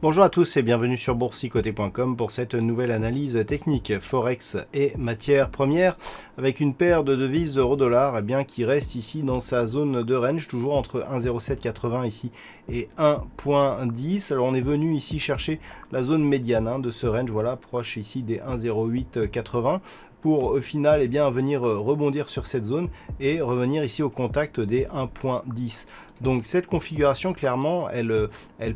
Bonjour à tous et bienvenue sur boursicoté.com pour cette nouvelle analyse technique Forex et matières premières avec une paire de devises euro-dollar qui reste ici dans sa zone de range, toujours entre 1,0780 ici et 1,10. Alors on est venu ici chercher la zone médiane de ce range, voilà, proche ici des 1,0880 pour au final venir rebondir sur cette zone et revenir ici au contact des 1,10. Donc cette configuration clairement elle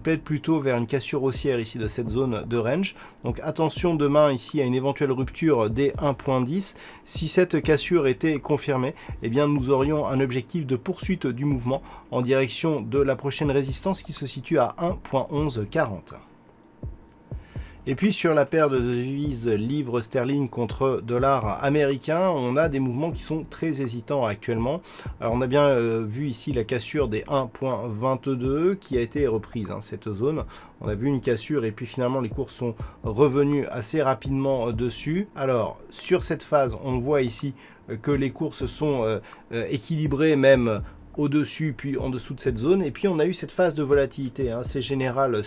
plaide plutôt vers une cassure haussière ici de cette zone de range. Donc attention demain ici à une éventuelle rupture des 1,10. Si cette cassure était confirmée, nous aurions un objectif de poursuite du mouvement en direction de la prochaine résistance qui se situe à 1,1140. Et puis sur la paire de devises livre sterling contre dollar américain, on a des mouvements qui sont très hésitants actuellement. Alors on a bien vu ici la cassure des 1,22 qui a été reprise, cette zone. On a vu une cassure et puis finalement les cours sont revenus assez rapidement dessus. Alors sur cette phase, on voit ici que les cours se sont équilibrés même au-dessus puis en dessous de cette zone, et puis on a eu cette phase de volatilité assez générale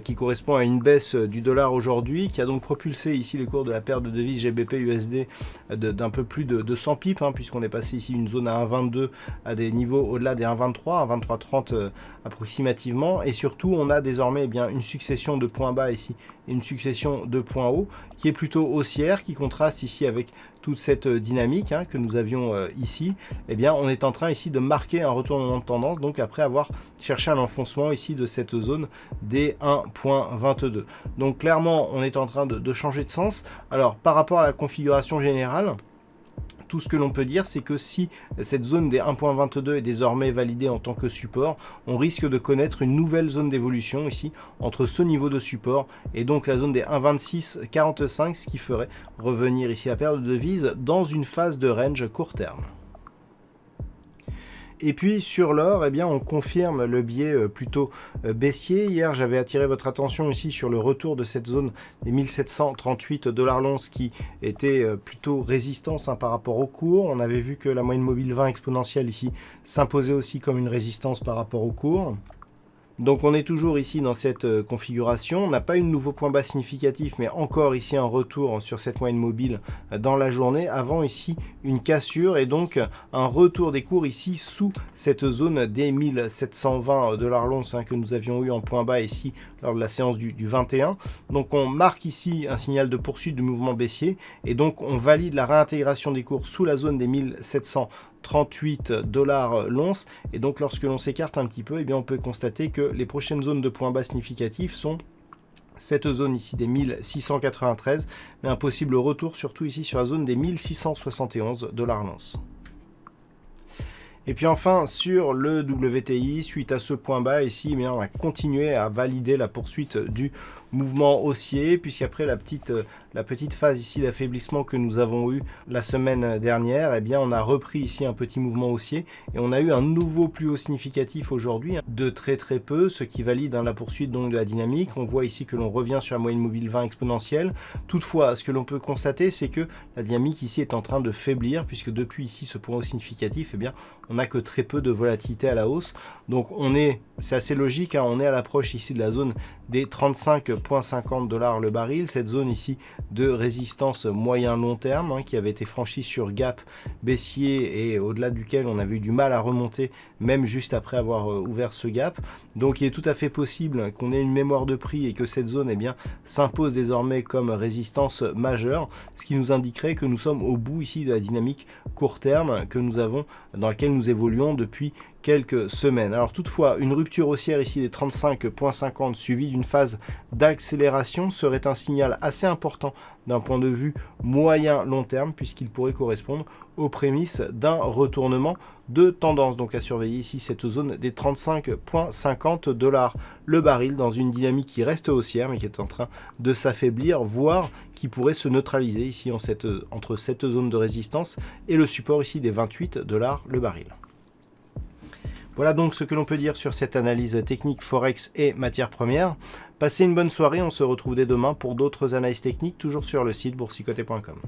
qui correspond à une baisse du dollar aujourd'hui, qui a donc propulsé ici les cours de la paire de devises GBP USD d'un peu plus de 100 pips, puisqu'on est passé ici d'une zone à 1,22 à des niveaux au-delà des 1,23, 1,2330 approximativement, et surtout on a désormais une succession de points bas ici et une succession de points hauts qui est plutôt haussière, qui contraste ici avec toute cette dynamique que nous avions ici. On est en train ici de marquer un retournement de tendance, donc après avoir cherché un enfoncement ici de cette zone des 1,22. Donc clairement on est en train de changer de sens. Alors par rapport à la configuration générale, tout ce que l'on peut dire, c'est que si cette zone des 1,22 est désormais validée en tant que support, on risque de connaître une nouvelle zone d'évolution ici entre ce niveau de support et donc la zone des 1,2645, ce qui ferait revenir ici la paire de devises dans une phase de range court terme. Et puis sur l'or, on confirme le biais plutôt baissier. Hier, j'avais attiré votre attention ici sur le retour de cette zone des 1738 $ l'once qui était plutôt résistance par rapport au cours. On avait vu que la moyenne mobile 20 exponentielle ici s'imposait aussi comme une résistance par rapport au cours. Donc on est toujours ici dans cette configuration, on n'a pas eu de nouveau point bas significatif, mais encore ici un retour sur cette moyenne mobile dans la journée, avant ici une cassure et donc un retour des cours ici sous cette zone des 1720 $ l'once que nous avions eu en point bas ici lors de la séance du 21. Donc on marque ici un signal de poursuite du mouvement baissier et donc on valide la réintégration des cours sous la zone des 1738 $ l'once, et donc lorsque l'on s'écarte un petit peu, on peut constater que les prochaines zones de points bas significatifs sont cette zone ici des 1693, mais un possible retour surtout ici sur la zone des 1671 $ l'once. Et puis enfin sur le WTI, suite à ce point bas ici, on va continuer à valider la poursuite du mouvement haussier, puisqu'après la petite phase ici d'affaiblissement que nous avons eu la semaine dernière, on a repris ici un petit mouvement haussier et on a eu un nouveau plus haut significatif aujourd'hui de très peu, ce qui valide la poursuite donc de la dynamique. On voit ici que l'on revient sur la moyenne mobile 20 exponentielle. Toutefois, ce que l'on peut constater, c'est que la dynamique ici est en train de faiblir, puisque depuis ici ce point haut significatif, on n'a que très peu de volatilité à la hausse. Donc c'est assez logique, on est à l'approche ici de la zone des 35,50 $ le baril, cette zone ici de résistance moyen-long terme qui avait été franchie sur gap baissier et au-delà duquel on avait eu du mal à remonter même juste après avoir ouvert ce gap. Donc il est tout à fait possible qu'on ait une mémoire de prix et que cette zone s'impose désormais comme résistance majeure, ce qui nous indiquerait que nous sommes au bout ici de la dynamique court terme que nous avons, dans laquelle nous évoluons depuis quelques semaines. Alors toutefois, une rupture haussière ici des 35,50 suivie d'une phase d'accélération serait un signal assez important d'un point de vue moyen-long terme, puisqu'il pourrait correspondre aux prémices d'un retournement de tendance. Donc à surveiller ici cette zone des 35,50 $ le baril dans une dynamique qui reste haussière mais qui est en train de s'affaiblir, voire qui pourrait se neutraliser ici entre cette zone de résistance et le support ici des 28 $ le baril. Voilà donc ce que l'on peut dire sur cette analyse technique Forex et matières premières. Passez une bonne soirée, on se retrouve dès demain pour d'autres analyses techniques, toujours sur le site boursicoté.com.